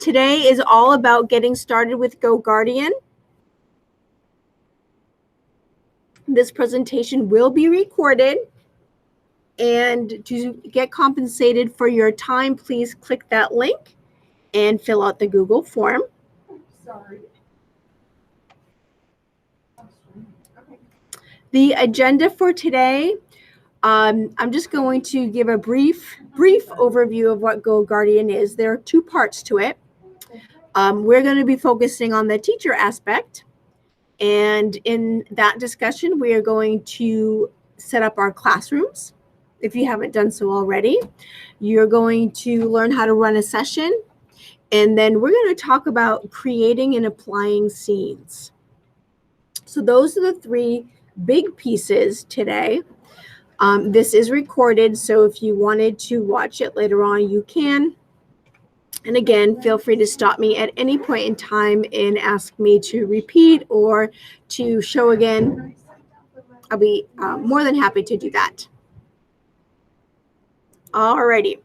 Today is all about getting started with GoGuardian. This presentation will be recorded, and to get compensated for your time, please click that link and fill out the Google form. Sorry. The agenda for today, I'm just going to give a brief overview of what GoGuardian is. There are two parts to it. We're going to be focusing on the teacher aspect. And in that discussion, we are going to set up our classrooms. If you haven't done so already, you're going to learn how to run a session. And then we're going to talk about creating and applying scenes. So those are the three big pieces today. This is recorded, so if you wanted to watch it later on, you can. And again, feel free to stop me at any point in time and ask me to repeat or to show again. I'll be more than happy to do that. Alrighty.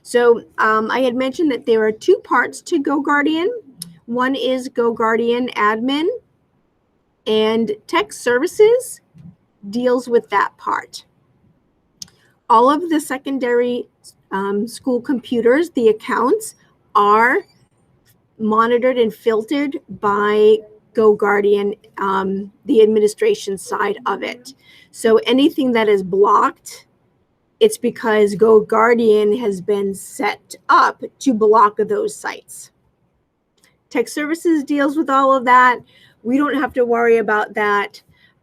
So I had mentioned that there are two parts to GoGuardian. One is GoGuardian Admin, and Tech Services deals with that part. All of the secondary school computers, the accounts, are monitored and filtered by GoGuardian, the administration side of it. So anything that is blocked, it's because GoGuardian has been set up to block those sites. Tech Services deals with all of that. We don't have to worry about that,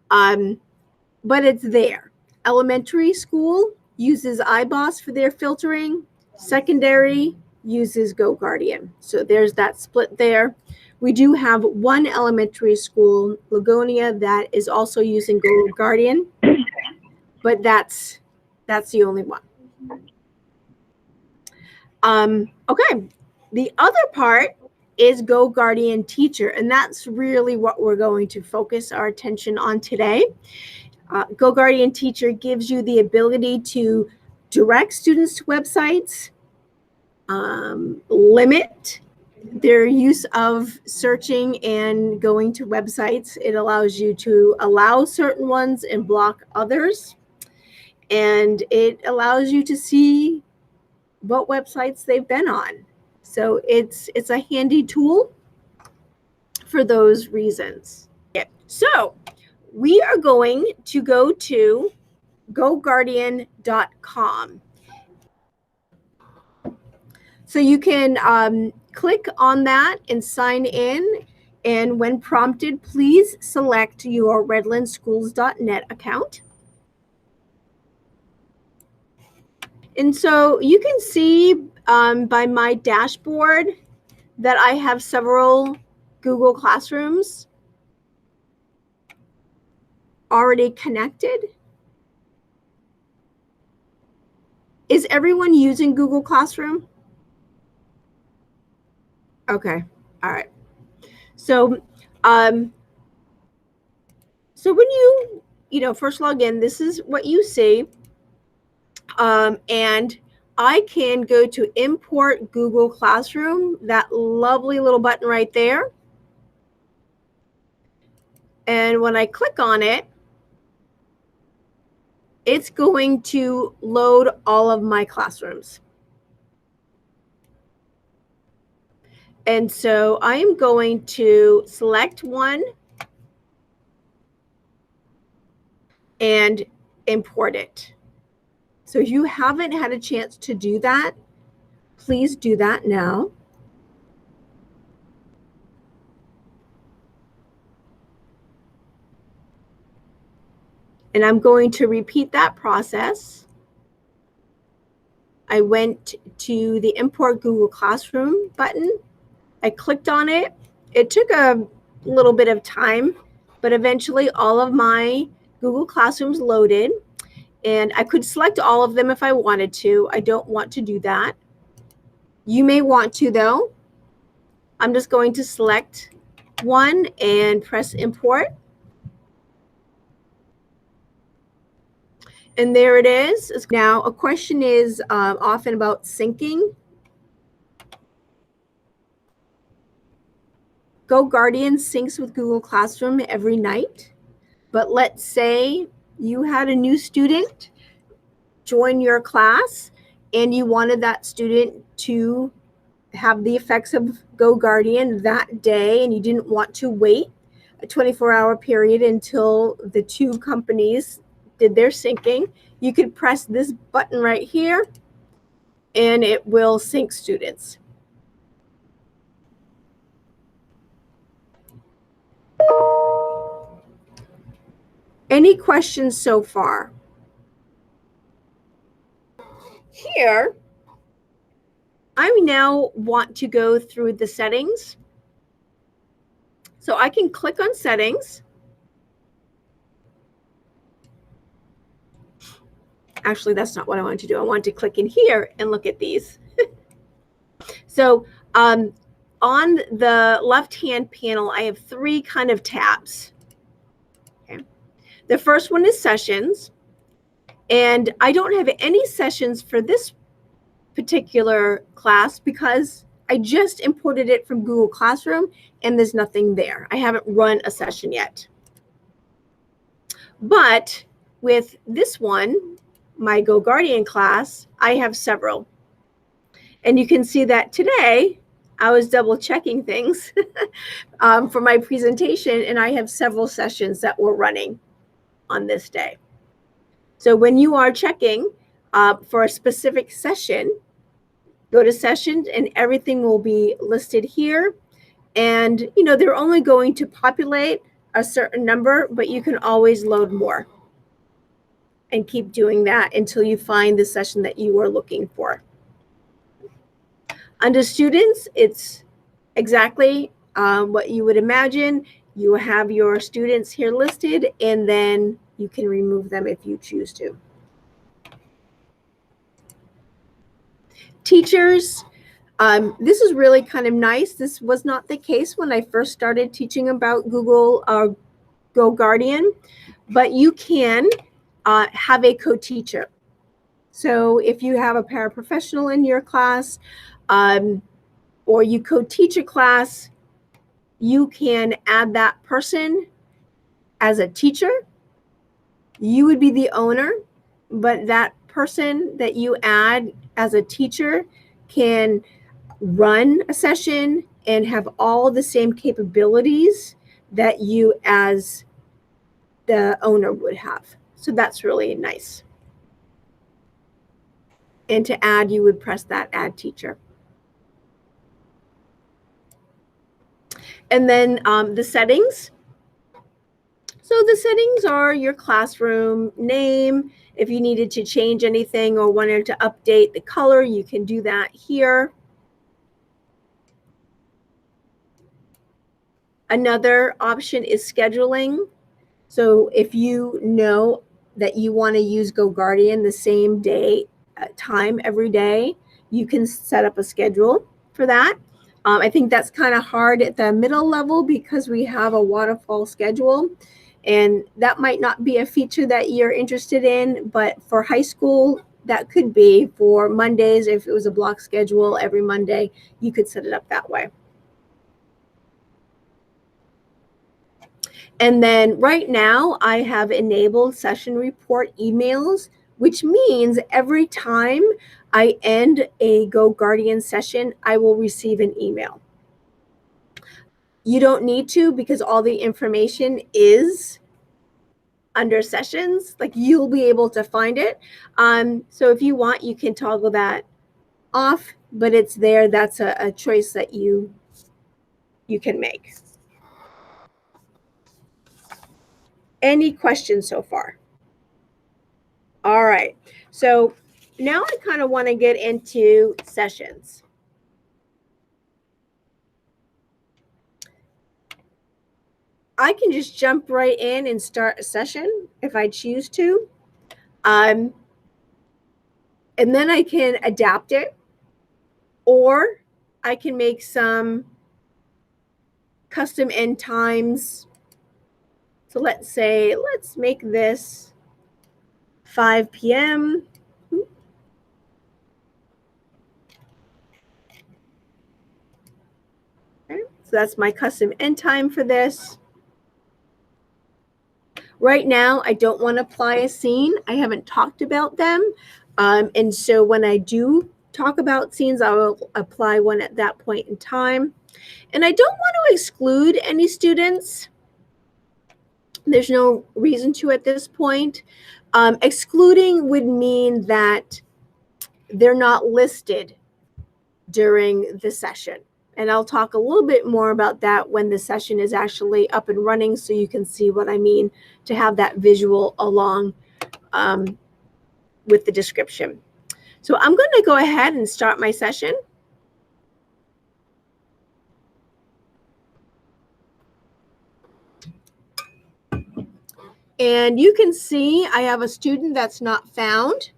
but it's there. Elementary school uses iBoss for their filtering. Secondary uses GoGuardian. So there's that split there. We do have one elementary school, Lagonia, that is also using GoGuardian, but that's the only one. Okay, the other part is GoGuardian Teacher, and that's really what we're going to focus our attention on today. GoGuardian Teacher gives you the ability to direct students to websites, limit their use of searching and going to websites. It allows you to allow certain ones and block others. And it allows you to see what websites they've been on. So it's a handy tool for those reasons. So we are going to go to GoGuardian.com. So you can click on that and sign in. And when prompted, please select your redlandschools.net account. And so you can see by my dashboard that I have several Google Classrooms already connected. Is everyone using Google Classroom? Okay, all right. So, so when you first log in, this is what you see. And I can go to import Google Classroom, that lovely little button right there. And when I click on it, it's going to load all of my classrooms. And so I am going to select one and import it. So if you haven't had a chance to do that, please do that now. And I'm going to repeat that process. I went to the Import Google Classroom button. I clicked on it. It took a little bit of time, but eventually all of my Google Classrooms loaded. And I could select all of them if I wanted to. I don't want to do that. You may want to, though. I'm just going to select one and press import. And there it is. Now, a question is often about syncing. GoGuardian syncs with Google Classroom every night, but let's say you had a new student join your class and you wanted that student to have the effects of GoGuardian that day, and you didn't want to wait a 24-hour period until the two companies did their syncing, you could press this button right here and it will sync students. Any questions so far? Here, I now want to go through the settings. So I can click on settings. Actually, that's not what I want to do. I want to click in here and look at these. So on the left-hand panel, I have three kind of tabs. Okay. The first one is sessions. And I don't have any sessions for this particular class because I just imported it from Google Classroom and there's nothing there. I haven't run a session yet. But with this one, my GoGuardian class, I have several. And you can see that today I was double checking things for my presentation, and I have several sessions that were running on this day. So when you are checking for a specific session, go to sessions and everything will be listed here. And, you know, they're only going to populate a certain number, but you can always load more and keep doing that until you find the session that you are looking for. Under students, it's exactly what you would imagine. You have your students here listed, and then you can remove them if you choose to. Teachers, this is really kind of nice. This was not the case when I first started teaching about Google GoGuardian, but you can have a co-teacher. So if you have a paraprofessional in your class, or you co-teach a class, you can add that person as a teacher. You would be the owner, but that person that you add as a teacher can run a session and have all the same capabilities that you as the owner would have. So that's really nice. And to add, you would press that add teacher. And then the settings. So the settings are your classroom name. If you needed to change anything or wanted to update the color, you can do that here. Another option is scheduling. So if you know that you want to use GoGuardian the same day, time every day, you can set up a schedule for that. I think that's kind of hard at the middle level because we have a waterfall schedule, and that might not be a feature that you're interested in, but for high school, that could be. For Mondays, if it was a block schedule every Monday, you could set it up that way. And then right now I have enabled session report emails, which means every time I end a GoGuardian session, I will receive an email. You don't need to, because all the information is under sessions. Like, you'll be able to find it. So if you want, you can toggle that off, but it's there. That's a choice that you can make. Any questions so far? All right. So now I kind of want to get into sessions. I can just jump right in and start a session if I choose to. And then I can adapt it, or I can make some custom end times. So let's make this 5 p.m. Okay, so So that's my custom end time for this. Right now, I don't want to apply a scene. I haven't talked about them. And so when I do talk about scenes, I will apply one at that point in time. And I don't want to exclude any students. There's no reason to at this point. Excluding would mean that they're not listed during the session. And I'll talk a little bit more about that when the session is actually up and running, so you can see what I mean to have that visual along with the description. So I'm going to go ahead and start my session. And you can see I have a student that's not found.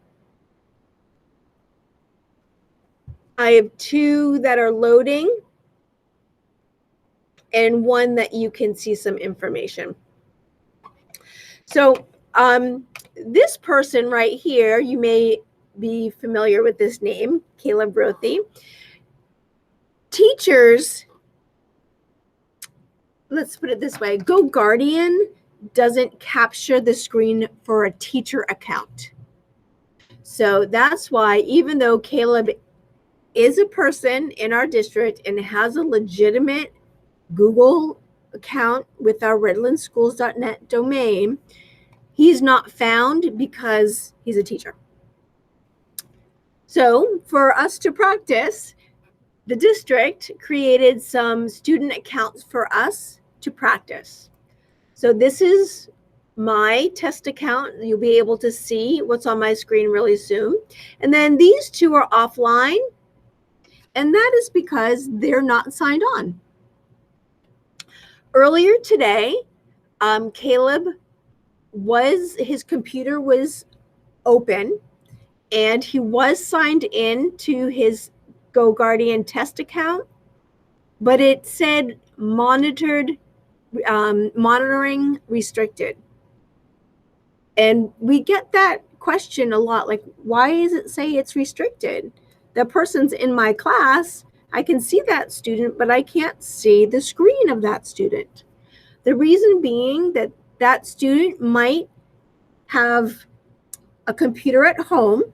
I have two that are loading and one that you can see some information. So this person right here, you may be familiar with this name, Caleb Rothy. Teachers, let's put it this way, GoGuardian doesn't capture the screen for a teacher account. So that's why, even though Caleb is a person in our district and has a legitimate Google account with our redlandschools.net domain, he's not found because he's a teacher. So for us to practice, the district created some student accounts for us to practice. So this is my test account. You'll be able to see what's on my screen really soon. And then these two are offline, and that is because they're not signed on. Earlier today, Caleb his computer was open, and he was signed in to his GoGuardian test account, but it said monitoring restricted. And we get that question a lot, like, why does it say it's restricted? The person's in my class, I can see that student, but I can't see the screen of that student. The reason being that that student might have a computer at home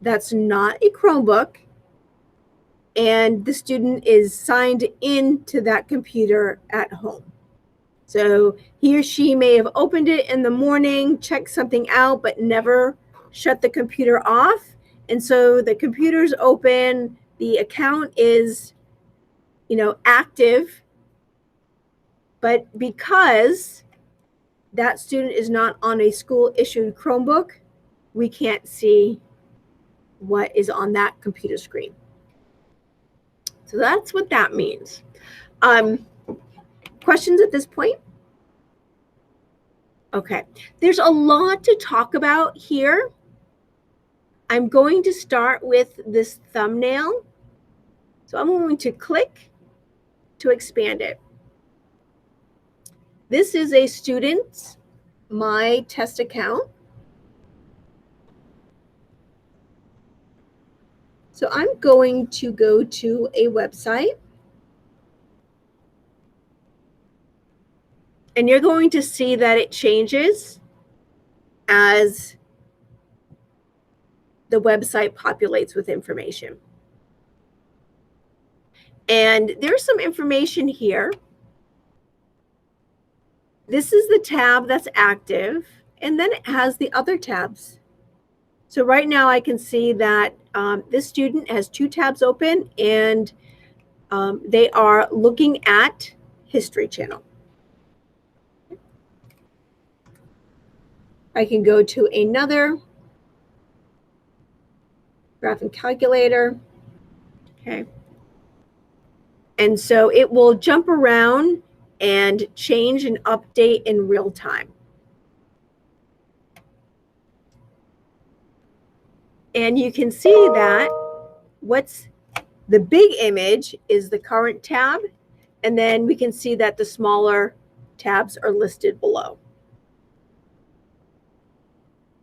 that's not a Chromebook, and the student is signed into that computer at home. So he or she may have opened it in the morning, checked something out, but never shut the computer off. And so the computer's open, the account is, active, but because that student is not on a school-issued Chromebook, we can't see what is on that computer screen. So that's what that means. Questions at this point? Okay, there's a lot to talk about here. I'm going to start with this thumbnail. So I'm going to click to expand it. This is a student's My Test account. So I'm going to go to a website. And you're going to see that it changes as the website populates with information. And there's some information here. This is the tab that's active, and then it has the other tabs. So right now I can see that this student has two tabs open, and they are looking at History Channel. I can go to another graphing calculator. Okay. And so it will jump around and change and update in real time. And you can see that what's the big image is the current tab, and then we can see that the smaller tabs are listed below.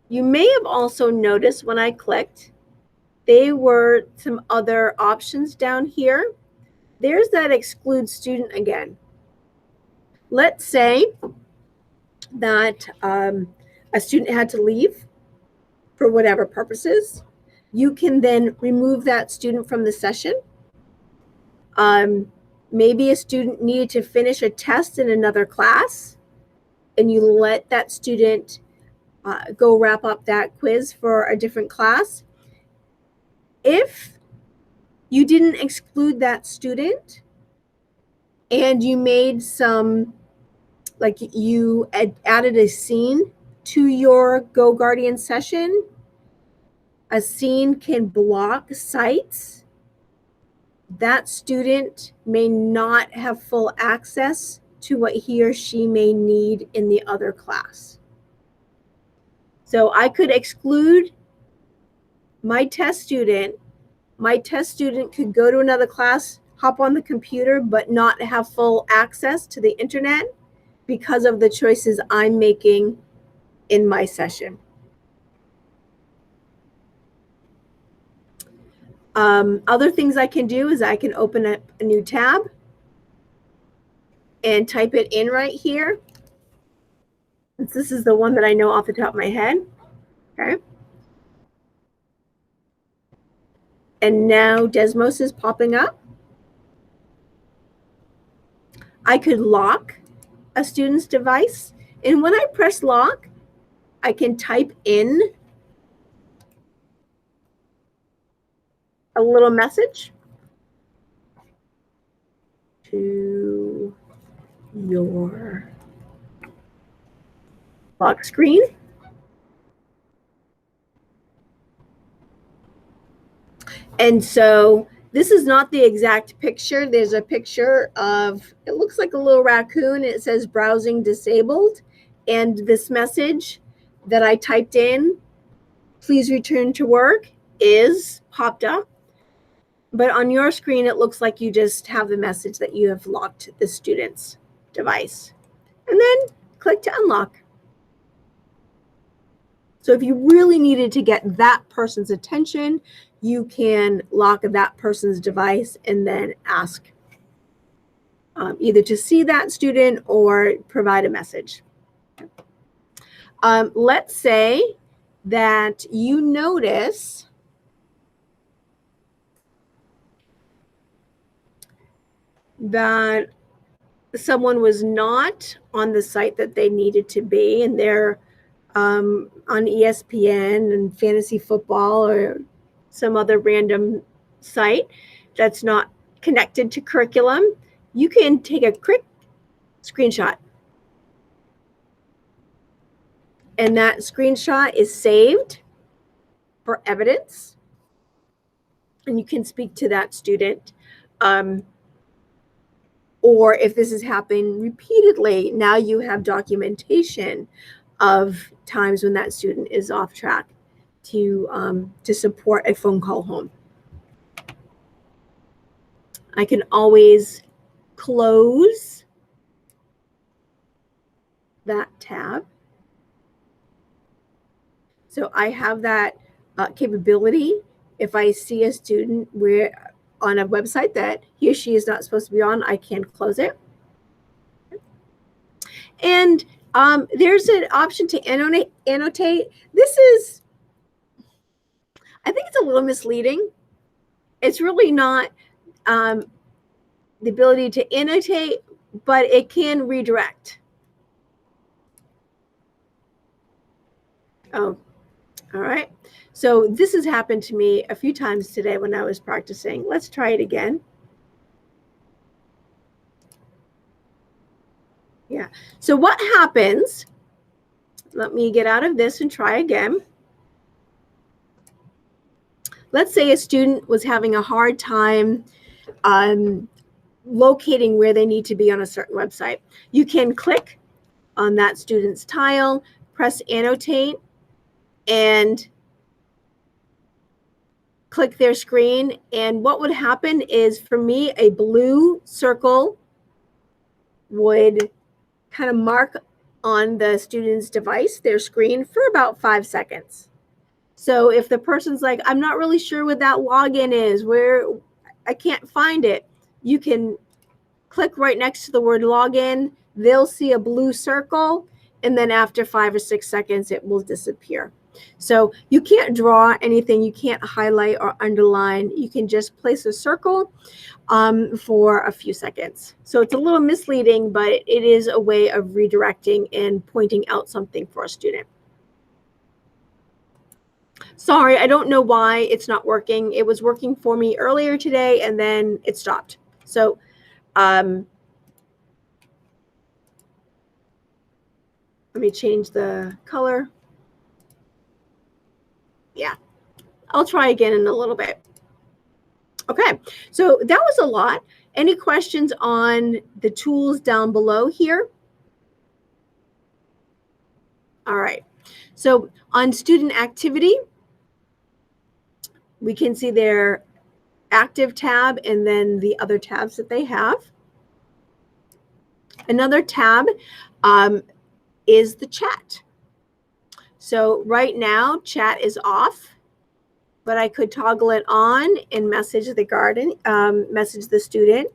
You may have also noticed when I clicked, there were some other options down here. there's that exclude student again. Let's say that a student had to leave for whatever purposes. You can then remove that student from the session. Maybe a student needed to finish a test in another class, and you let that student go wrap up that quiz for a different class. If you didn't exclude that student and you made some, like you added a scene to your GoGuardian session, a scene can block sites. That student may not have full access to what he or she may need in the other class. So I could exclude my test student. My test student could go to another class, hop on the computer, but not have full access to the internet because of the choices I'm making in my session. Other things I can do is I can open up a new tab and type it in right here. This is the one that I know off the top of my head. Okay. And now Desmos is popping up. I could lock a student's device. And when I press lock, I can type in a little message to your lock screen. And so this is not the exact picture. There's a picture of, it looks like a little raccoon. It says browsing disabled. And this message that I typed in, please return to work, is popped up. But on your screen, it looks like you just have the message that you have locked the student's device. And then click to unlock. So if you really needed to get that person's attention, you can lock that person's device and then ask either to see that student or provide a message. Let's say that you notice that someone was not on the site that they needed to be, and they're on ESPN and fantasy football or some other random site that's not connected to curriculum. You can take a quick screenshot. And that screenshot is saved for evidence. And you can speak to that student. Or if this is happening repeatedly, now you have documentation of times when that student is off track to support a phone call home. I can always close that tab. So I have that capability. If I see a student on a website that he or she is not supposed to be on, I can close it. And there's an option to annotate. This is, I think it's a little misleading. It's really not the ability to annotate, but it can redirect. Oh, all right. So this has happened to me a few times today when I was practicing. Let's try it again. Yeah. So what happens, let me get out of this and try again. Let's say a student was having a hard time locating where they need to be on a certain website. You can click on that student's tile, press annotate, and click their screen. And what would happen is, for me, a blue circle would kind of mark on the student's device, their screen, for about 5 seconds. So if the person's like, I'm not really sure what that login is, where I can't find it, you can click right next to the word login. They'll see a blue circle, and then after 5 or 6 seconds, it will disappear. So you can't draw anything. You can't highlight or underline. You can just place a circle for a few seconds. So it's a little misleading, but it is a way of redirecting and pointing out something for a student. Sorry, I don't know why it's not working. It was working for me earlier today, and then it stopped. So let me change the color. Yeah, I'll try again in a little bit. Okay, so that was a lot. Any questions on the tools down below here? All right, so on student activity, we can see their active tab and then the other tabs that they have. Another tab is the chat. So right now, chat is off, but I could toggle it on and message the student.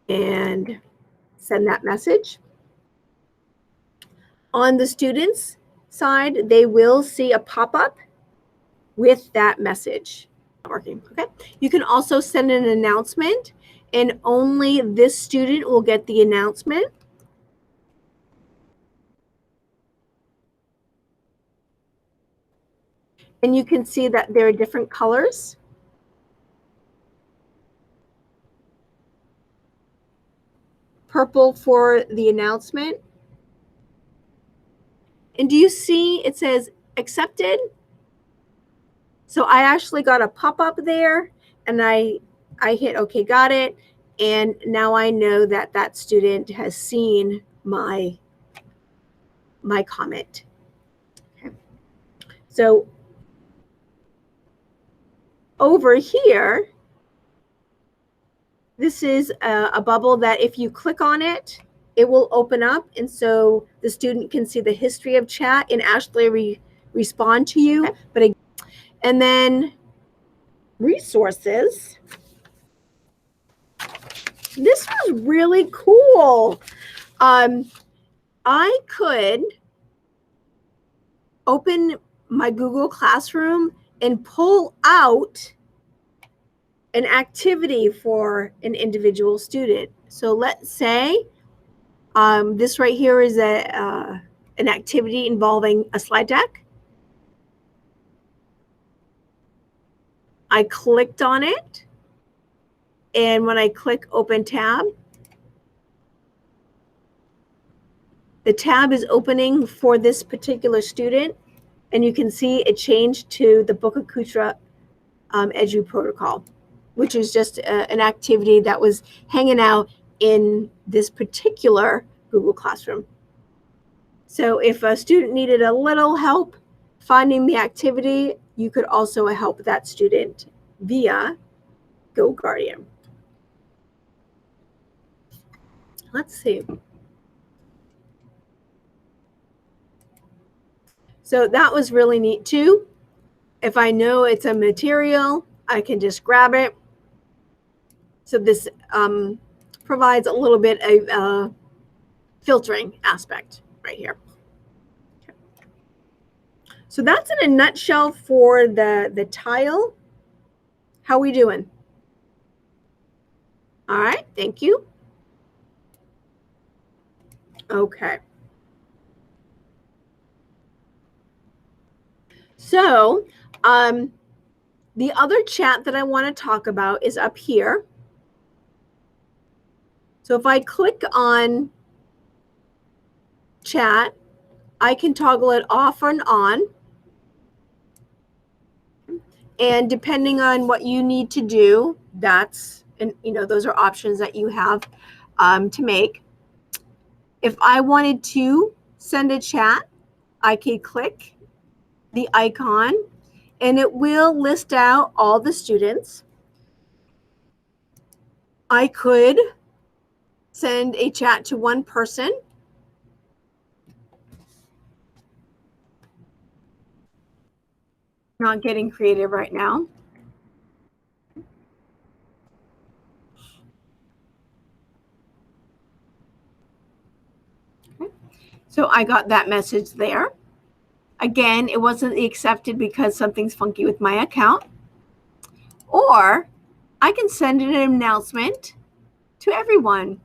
And send that message. On the students' side, they will see a pop-up with that message. Working. Okay. You can also send an announcement, and only this student will get the announcement. And you can see that there are different colors. Purple for the announcement. And do you see it says accepted? So I actually got a pop-up there, and I hit okay, got it. And now I know that that student has seen my comment. Okay. So over here, this is a bubble that if you click on it, it will open up. And so the student can see the history of chat and actually respond to you. And then resources. This was really cool. I could open my Google Classroom and pull out an activity for an individual student. So let's say this right here is an activity involving a slide deck. I clicked on it, and when I click Open Tab, the tab is opening for this particular student, and you can see it changed to the Book of Kutra Edu protocol, which is just an activity that was hanging out in this particular Google Classroom. So if a student needed a little help finding the activity, you could also help that student via GoGuardian. Let's see. So that was really neat too. If I know it's a material, I can just grab it. So this provides a little bit of filtering aspect right here. Okay. So that's in a nutshell for the tile. How are we doing? All right, thank you. Okay. So the other chat that I want to talk about is up here. So if I click on chat, I can toggle it off and on. And depending on what you need to do, those are options that you have to make. If I wanted to send a chat, I could click the icon, and it will list out all the students. I could send a chat to one person. not getting creative right now. Okay. So I got that message there. Again, it wasn't accepted because something's funky with my account. Or I can send an announcement to everyone.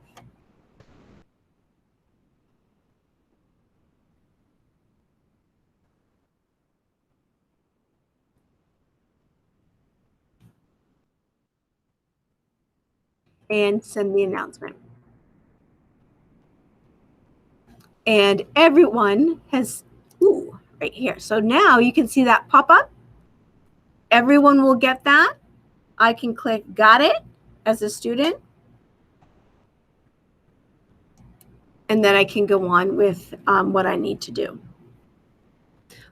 And send the announcement. And everyone has, right here. So now you can see that pop up. Everyone will get that. I can click got it as a student. And then I can go on with what I need to do.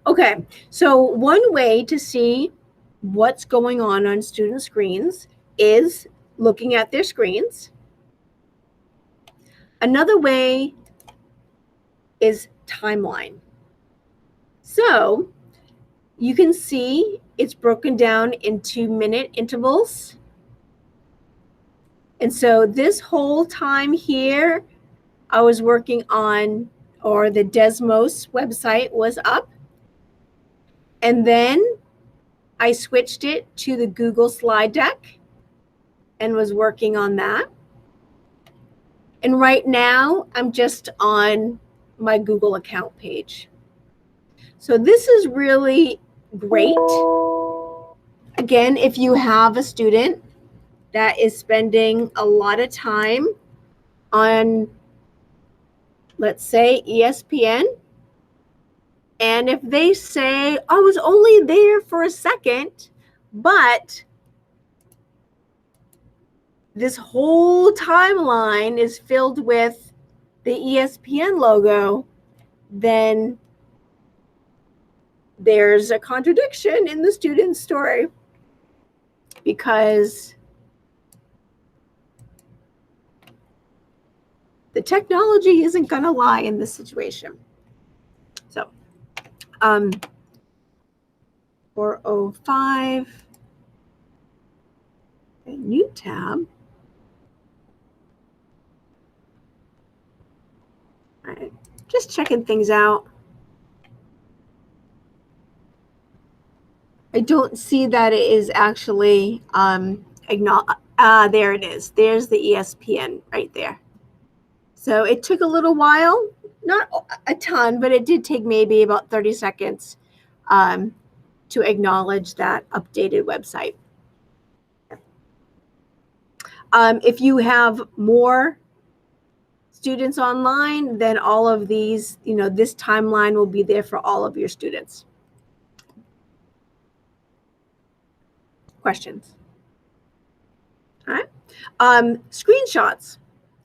Okay, so one way to see what's going on student screens is looking at their screens. Another way is timeline. So you can see it's broken down into minute intervals. And so this whole time here, I was working on, or the Desmos website was up. And then I switched it to the Google slide deck and was working on that. And right now, I'm just on my Google account page. So this is really great. Again, if you have a student that is spending a lot of time on, let's say, ESPN, and if they say, I was only there for a second, but this whole timeline is filled with the ESPN logo, then there's a contradiction in the student's story, because the technology isn't going to lie in this situation. So 405, a new tab. All right, just checking things out. I don't see that it is actually there it is. There's the ESPN right there. So it took a little while, not a ton, but it did take maybe about 30 seconds to acknowledge that updated website. If you have more students online, then all of these, this timeline will be there for all of your students. Questions? All right. Screenshots.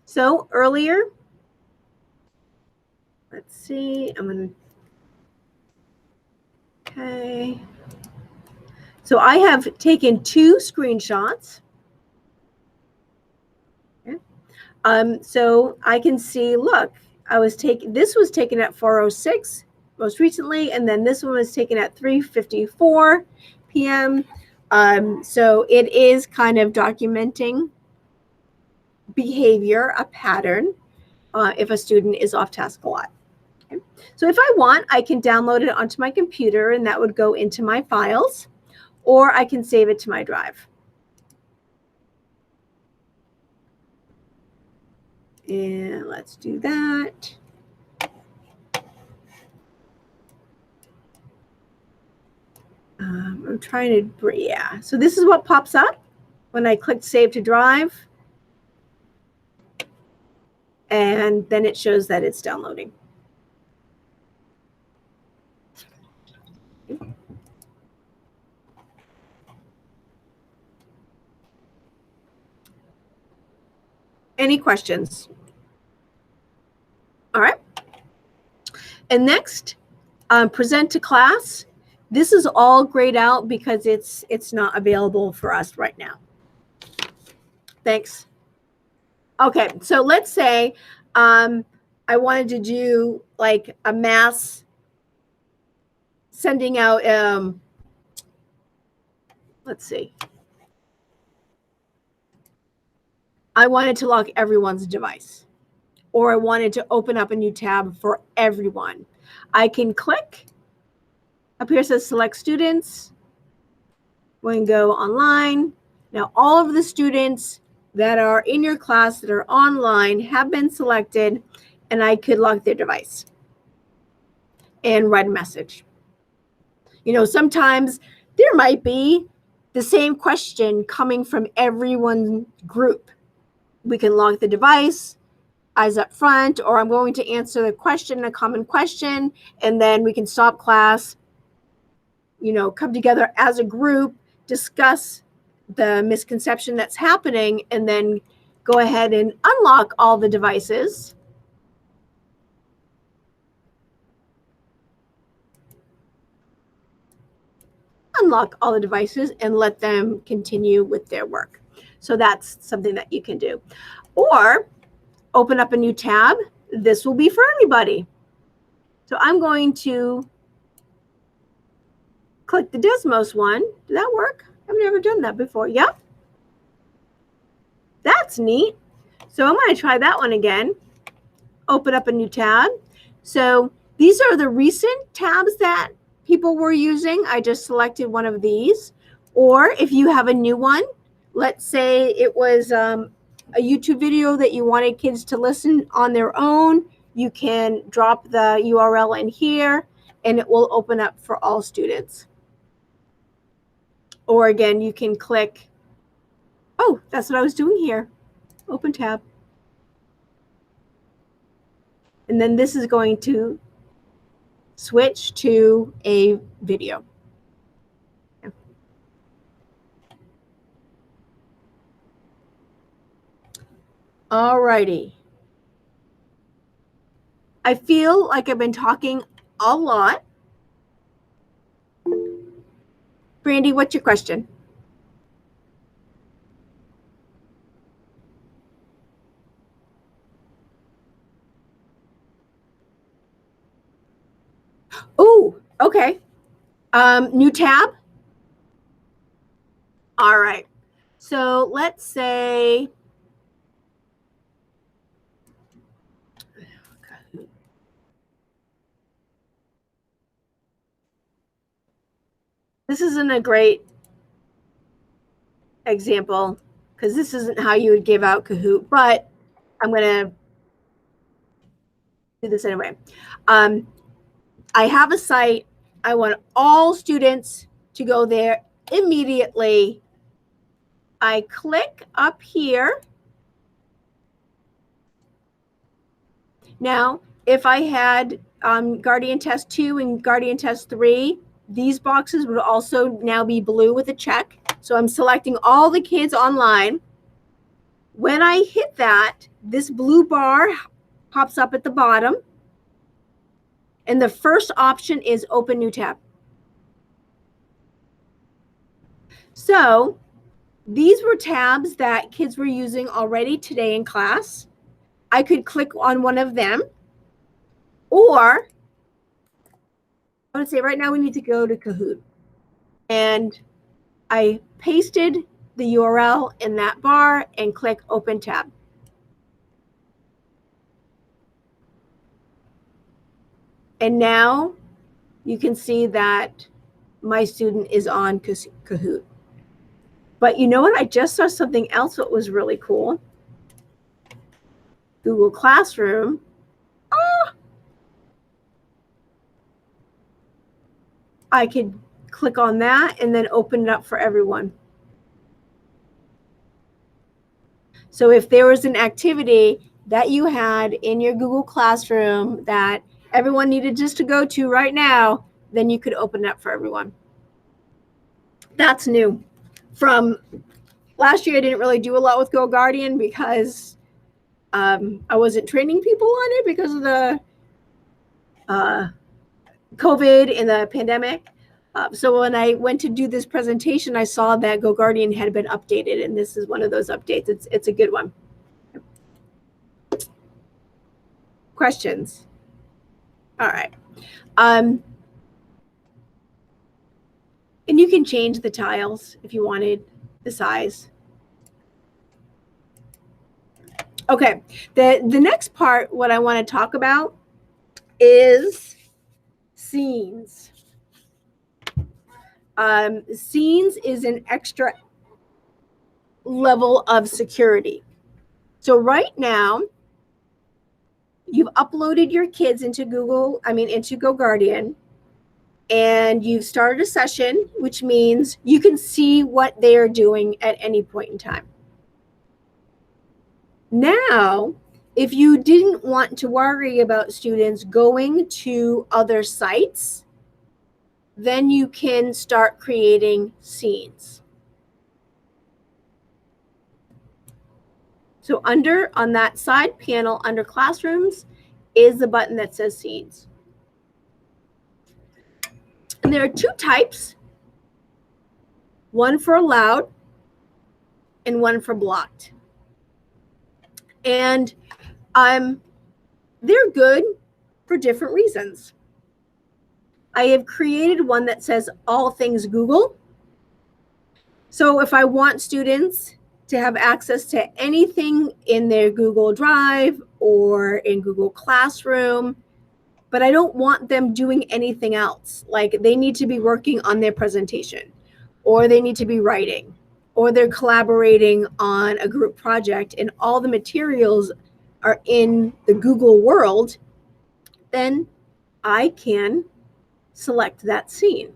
So earlier, let's see, okay. So I have taken 2 screenshots. Okay. So I can see, look, this was taken at 4:06 most recently, and then this one was taken at 3:54 p.m. So it is kind of documenting behavior, a pattern, if a student is off task a lot. Okay. So if I want, I can download it onto my computer, and that would go into my files, or I can save it to my drive. And let's do that. I'm trying to, yeah. So this is what pops up when I click Save to Drive. And then it shows that it's downloading. Any questions? All right. And next, present to class. This is all grayed out because it's not available for us right now. Thanks. Okay, so let's say I wanted to do like a mass sending out let's see. I wanted to lock everyone's device, or I wanted to open up a new tab for everyone. I can click. Up here says select students. We can go online. Now, all of the students that are in your class that are online have been selected, and I could lock their device and write a message. You know, sometimes there might be the same question coming from everyone's group. We can lock the device, eyes up front, or I'm going to answer the question, a common question, and then we can stop class, you know, come together as a group, discuss the misconception that's happening, and then go ahead and unlock all the devices. Unlock all the devices and let them continue with their work. So that's something that you can do. Or open up a new tab. This will be for everybody. So I'm going to click the Desmos one. Did that work? I've never done that before. Yep. That's neat. So I'm going to try that one again. Open up a new tab. So these are the recent tabs that people were using. I just selected one of these. Or if you have a new one, let's say it was a YouTube video that you wanted kids to listen on their own, you can drop the URL in here and it will open up for all students. Or again, you can click, oh, that's what I was doing here. Open tab. And then this is going to switch to a video. All righty. I feel like I've been talking a lot. Brandy, what's your question? Oh, okay. New tab. All right. So let's say, this isn't a great example because this isn't how you would give out Kahoot, but I'm going to do this anyway. I have a site. I want all students to go there immediately. I click up here. Now, if I had Guardian Test 2 and Guardian Test 3, these boxes would also now be blue with a check. So I'm selecting all the kids online. When I hit that, this blue bar pops up at the bottom. And the first option is Open New Tab. So these were tabs that kids were using already today in class. I could click on one of them, or I would say right now we need to go to Kahoot. And I pasted the URL in that bar and click Open Tab. And now you can see that my student is on Kahoot. But you know what? I just saw something else that was really cool. Google Classroom. Oh, I could click on that and then open it up for everyone. So if there was an activity that you had in your Google Classroom that everyone needed just to go to right now, then you could open it up for everyone. That's new. From last year, I didn't really do a lot with GoGuardian because I wasn't training people on it because of the COVID and the pandemic. So when I went to do this presentation, I saw that GoGuardian had been updated, and this is one of those updates. It's a good one. Questions? All right. And you can change the tiles if you wanted, the size. Okay, the next part, what I want to talk about is scenes. Scenes is an extra level of security. So right now, you've uploaded your kids into into GoGuardian, and you've started a session, which means you can see what they are doing at any point in time. Now, if you didn't want to worry about students going to other sites, then you can start creating scenes. So on that side panel under classrooms is the button that says scenes. And there are two types, one for allowed and one for blocked. And they're good for different reasons. I have created one that says all things Google. So if I want students to have access to anything in their Google Drive or in Google Classroom, but I don't want them doing anything else. Like they need to be working on their presentation, or they need to be writing, or they're collaborating on a group project and all the materials are in the Google world, then I can select that scene.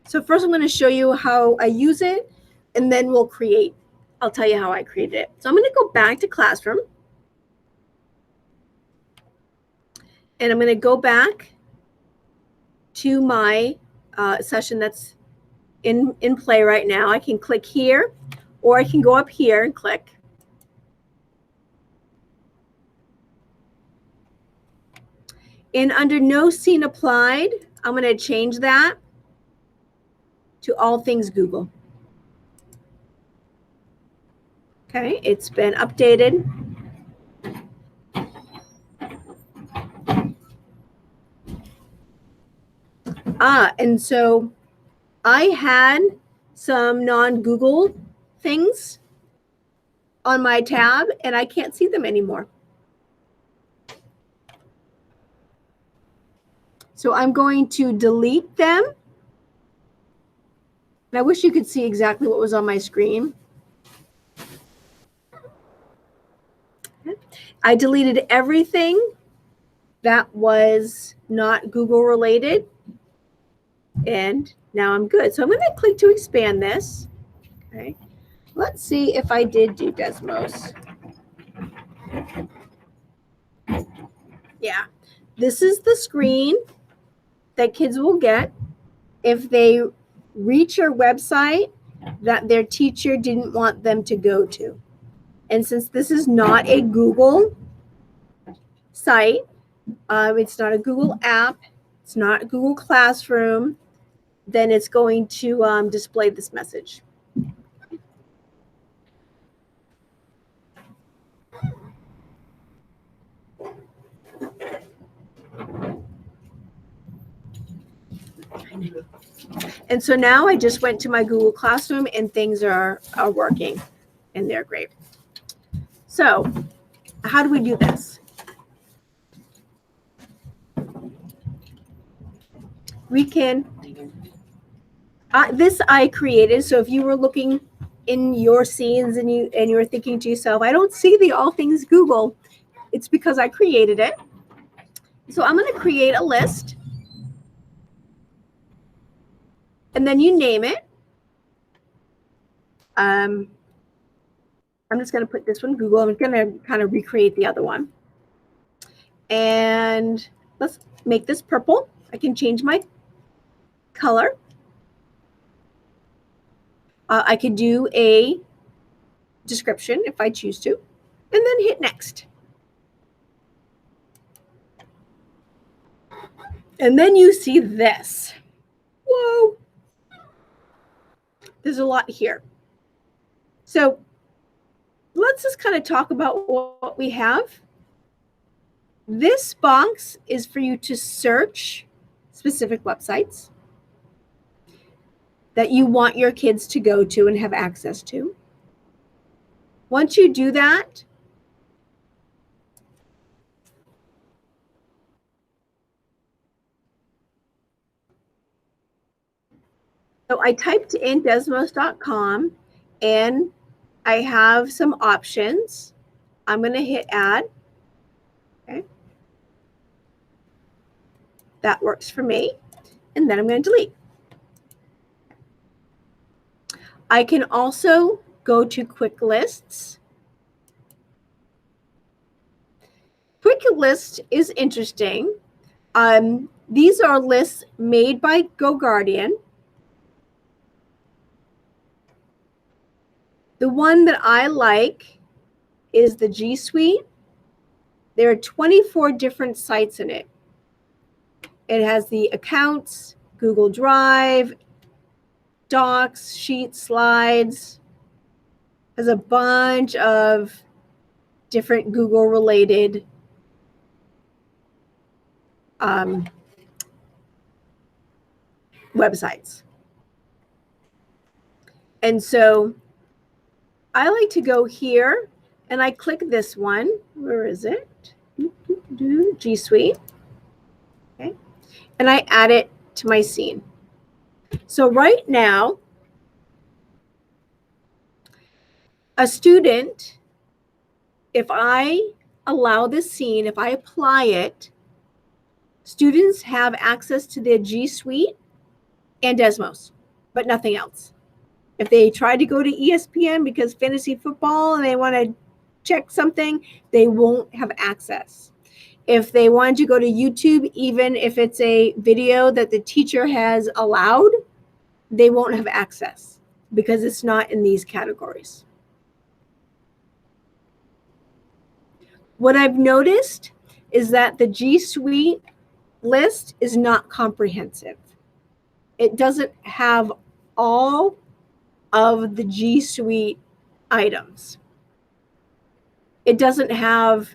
So first I'm going to show you how I use it, and then I'll tell you how I created it. So I'm going to go back to Classroom, and I'm going to go back to my session that's in play right now. I can click here, or I can go up here and click. And under no scene applied, I'm going to change that to all things Google. Okay, it's been updated. And so I had some non-Google things on my tab, and I can't see them anymore. So I'm going to delete them. And I wish you could see exactly what was on my screen. I deleted everything that was not Google related. And now I'm good. So I'm going to click to expand this. Okay. Let's see if I did do Desmos. Yeah. This is the screen that kids will get if they reach your website that their teacher didn't want them to go to. And since this is not a Google site, it's not a Google app, it's not Google Classroom, then it's going to display this message. And so now I just went to my Google Classroom and things are working and they're great. So how do we do this? We can, this I created. So if you were looking in your scenes and you were thinking to yourself, I don't see the all things Google, it's because I created it. So I'm going to create a list. And then you name it. I'm just going to put this one Google. I'm going to kind of recreate the other one. And let's make this purple. I can change my color. I could do a description if I choose to, and then hit next. And then you see this. Whoa. There's a lot here. So let's just kind of talk about what we have. This box is for you to search specific websites. that you want your kids to go to and have access to. Once you do that, so I typed in desmos.com and I have some options. I'm going to hit add. Okay. That works for me. And then I'm going to delete. I can also go to quick lists. Quick list is interesting. These are lists made by GoGuardian. The one that I like is the G Suite. There are 24 different sites in it. It has the accounts, Google Drive, Docs, Sheets, Slides, has a bunch of different Google related websites. And so I like to go here and I click this one. Where is it? G Suite. Okay. And I add it to my scene. So right now, a student, if I allow this scene, if I apply it, students have access to their G Suite and Desmos, but nothing else. If they try to go to ESPN because fantasy football and they want to check something, they won't have access. If they want to go to YouTube, even if it's a video that the teacher has allowed, they won't have access because it's not in these categories. What I've noticed is that the G Suite list is not comprehensive. It doesn't have all of the G Suite items. It doesn't have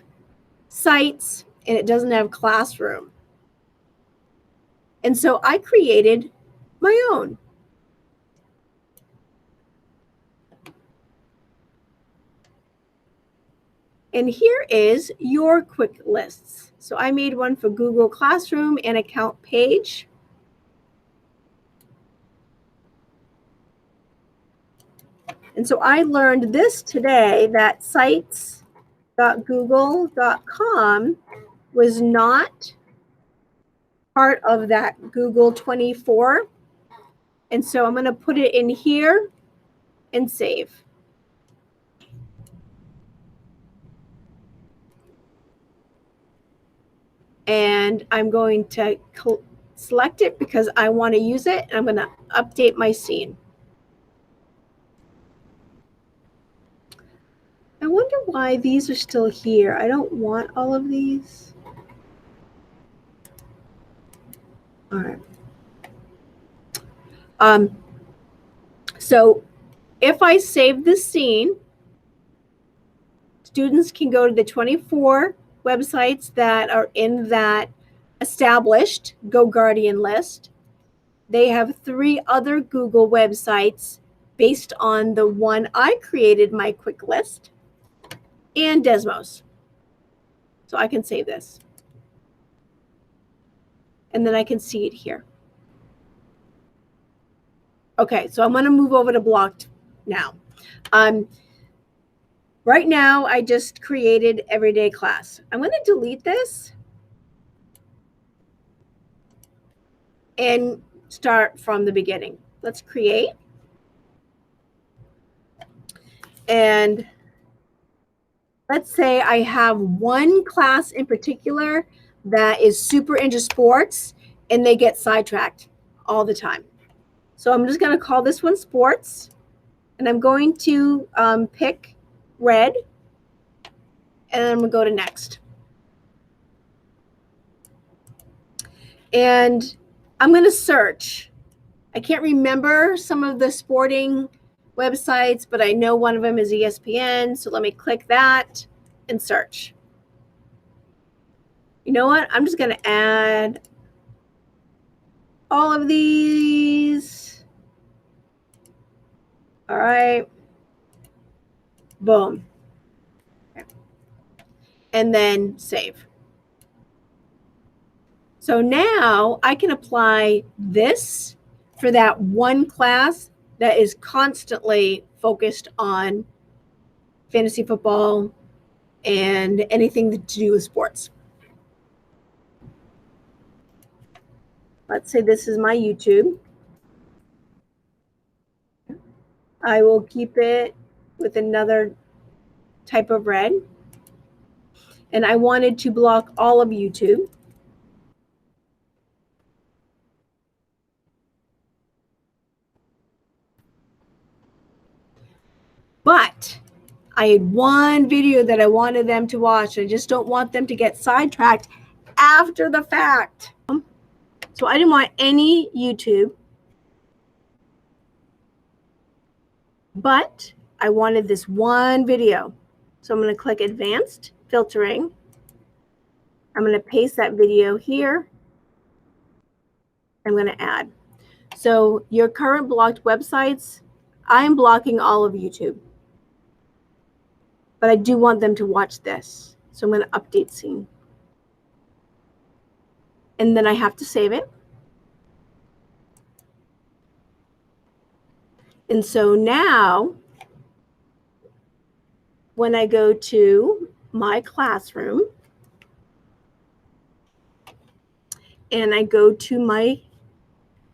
sites and it doesn't have classroom. And so I created my own. And here is your quick lists. So I made one for Google Classroom and account page. And so I learned this today, that sites.google.com was not part of that Google 24. And so I'm going to put it in here and save. And I'm going to select it because I want to use it. And I'm going to update my scene. I wonder why these are still here. I don't want all of these. All right. So if I save this scene, students can go to the 24 websites that are in that established GoGuardian list. They have 3 other Google websites based on the one I created, my quick list, and Desmos. So I can save this. And then I can see it here. Okay, so I'm going to move over to blocked now. Right now, I just created everyday class. I'm going to delete this and start from the beginning. Let's create. And let's say I have one class in particular that is super into sports and they get sidetracked all the time. So I'm just going to call this one sports, and I'm going to pick red, and then I'm going to go to next. And I'm going to search. I can't remember some of the sporting websites, but I know one of them is ESPN. So let me click that and search. You know what? I'm just going to add all of these. right. Boom. Okay. And then save. So now I can apply this for that one class that is constantly focused on fantasy football and anything to do with sports. Let's say this is my YouTube. I will keep it with another type of red. And I wanted to block all of YouTube. But I had one video that I wanted them to watch. I just don't want them to get sidetracked after the fact. So I didn't want any YouTube, but I wanted this one video. So I'm going to click Advanced Filtering. I'm going to paste that video here. I'm going to add. So your current blocked websites, I'm blocking all of YouTube. But I do want them to watch this. So I'm going to update scene. And then I have to save it. And so now, when I go to my classroom and I go to my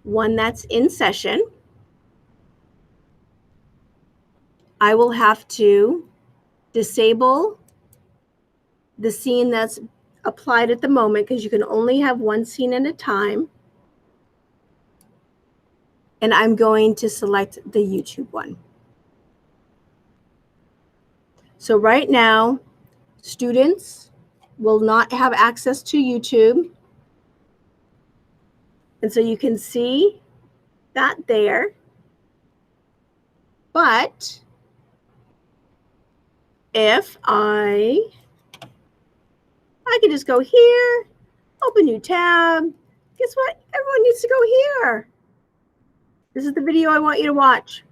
one that's in session, I will have to disable the scene that's applied at the moment because you can only have one scene at a time. And I'm going to select the YouTube one. So right now, students will not have access to YouTube. And so you can see that there. But if I can just go here, open new tab. Guess what? Everyone needs to go here. This is the video I want you to watch.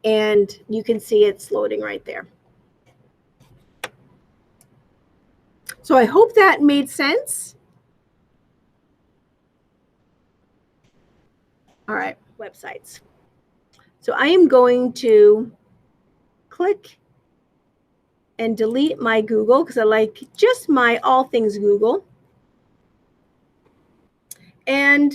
And you can see it's loading right there. So I hope that made sense. All right, websites. So I am going to click and delete my Google because I like just my all things Google. And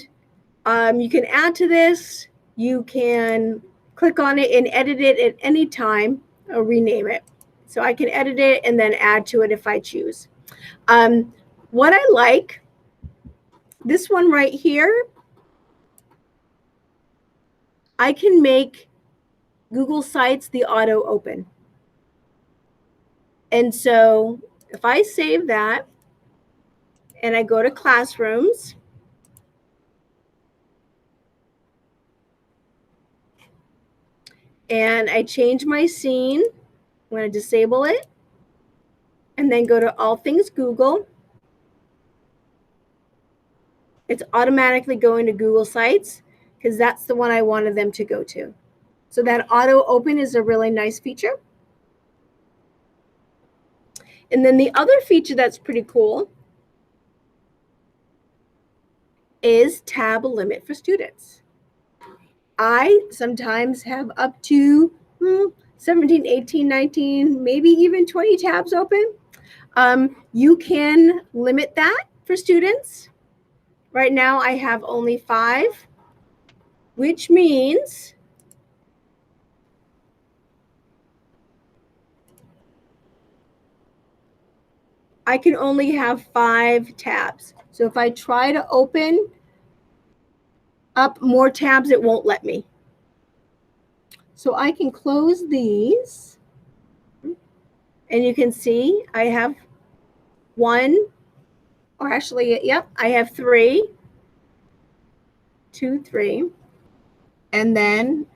you can add to this. You can click on it and edit it at any time or rename it. So I can edit it and then add to it if I choose. What I like, this one right here, I can make Google Sites the auto open. And so if I save that and I go to classrooms, and I change my scene, I'm going to disable it and then go to all things Google. It's automatically going to Google Sites because that's the one I wanted them to go to. So that auto open is a really nice feature. And then the other feature that's pretty cool is tab limit for students. I sometimes have up to 17, 18, 19, maybe even 20 tabs open. You can limit that for students. Right now I have only 5, which means I can only have 5 tabs. So if I try to open up more tabs, it won't let me. So I can close these. And you can see I have 1, or actually, yep, I have 3, 2, 3. And then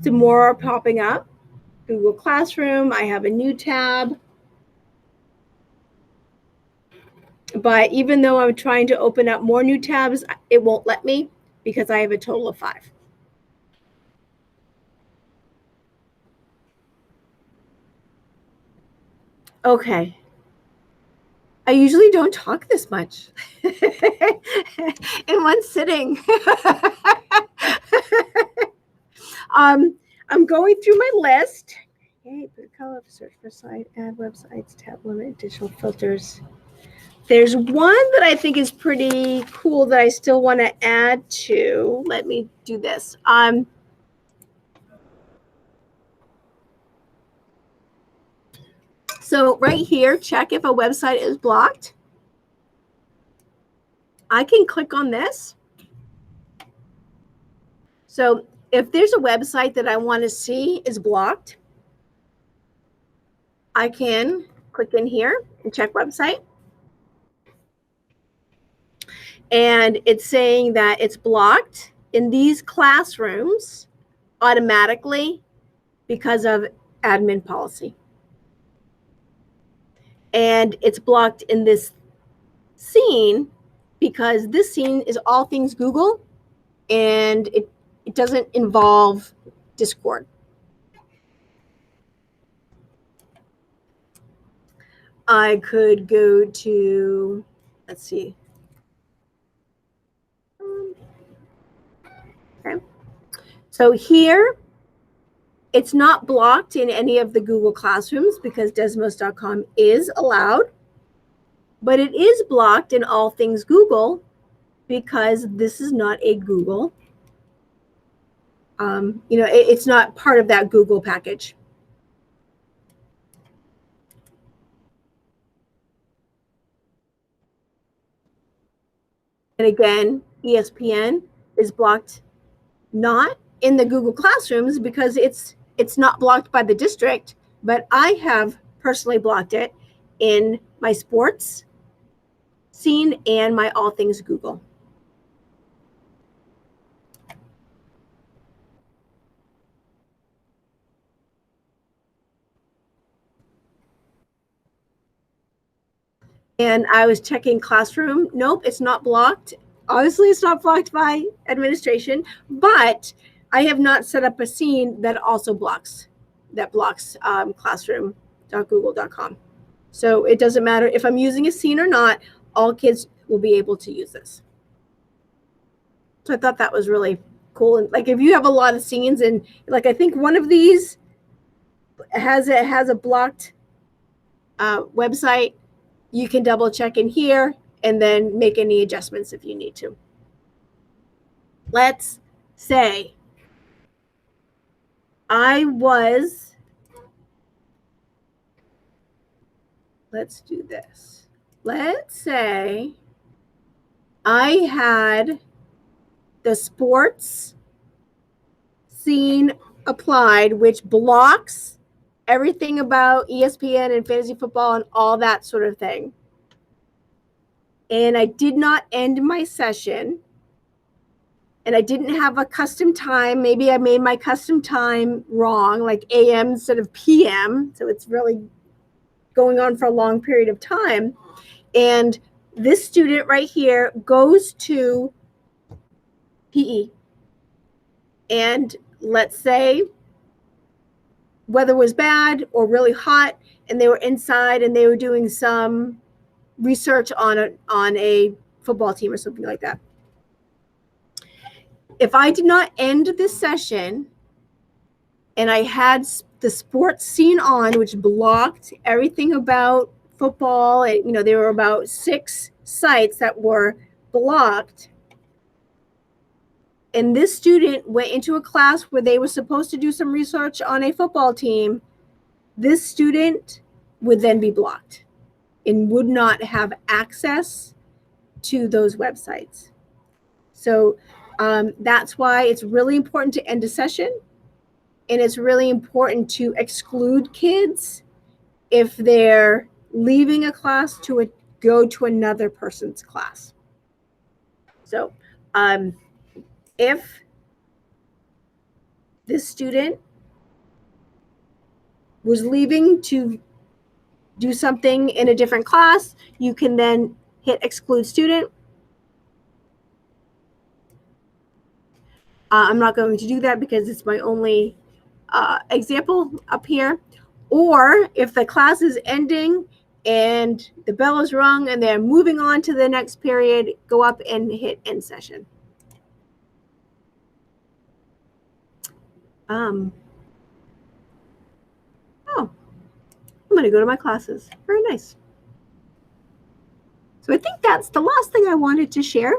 some more are popping up. Google Classroom, I have a new tab. But even though I'm trying to open up more new tabs, it won't let me because I have a total of 5. Okay. I usually don't talk this much in one sitting. I'm going through my list. Okay, color, search for site, add websites, tab limit, additional filters. There's one that I think is pretty cool that I still want to add to. Let me do this. So right here, check if a website is blocked. I can click on this. So if there's a website that I want to see is blocked, I can click in here and check website. And it's saying that it's blocked in these classrooms automatically because of admin policy. And it's blocked in this scene because this scene is all things Google and it doesn't involve Discord. I could go to, let's see. Okay. So here, it's not blocked in any of the Google Classrooms because Desmos.com is allowed, but it is blocked in all things Google because this is not a Google. It's not part of that Google package. And again, ESPN is blocked not in the Google Classrooms because it's not blocked by the district, but I have personally blocked it in my sports scene and my all things Google. And I was checking Classroom. Nope, it's not blocked. Obviously, it's not blocked by administration, but I have not set up a scene that also blocks classroom.google.com. So it doesn't matter if I'm using a scene or not, all kids will be able to use this. So I thought that was really cool. And like if you have a lot of scenes and like I think one of these has a blocked website, you can double check in here and then make any adjustments if you need to. Let's say let's do this. Let's say I had the sports scene applied, which blocks everything about ESPN and fantasy football and all that sort of thing. And I did not end my session. And I didn't have a custom time. Maybe I made my custom time wrong, like AM instead of PM. So it's really going on for a long period of time. And this student right here goes to PE. And let's say weather was bad or really hot and they were inside and they were doing some research on a football team or something like that. If I did not end this session and I had the sports scene on, which blocked everything about football, and, there were about 6 sites that were blocked, and this student went into a class where they were supposed to do some research on a football team, this student would then be blocked and would not have access to those websites. So that's why it's really important to end a session, and it's really important to exclude kids if they're leaving a class to go to another person's class. So if this student was leaving to do something in a different class, you can then hit exclude student. I'm not going to do that because it's my only example up here. Or if the class is ending and the bell is rung and they're moving on to the next period, go up and hit end session. Oh, I'm going to go to my classes. Very nice. So I think that's the last thing I wanted to share.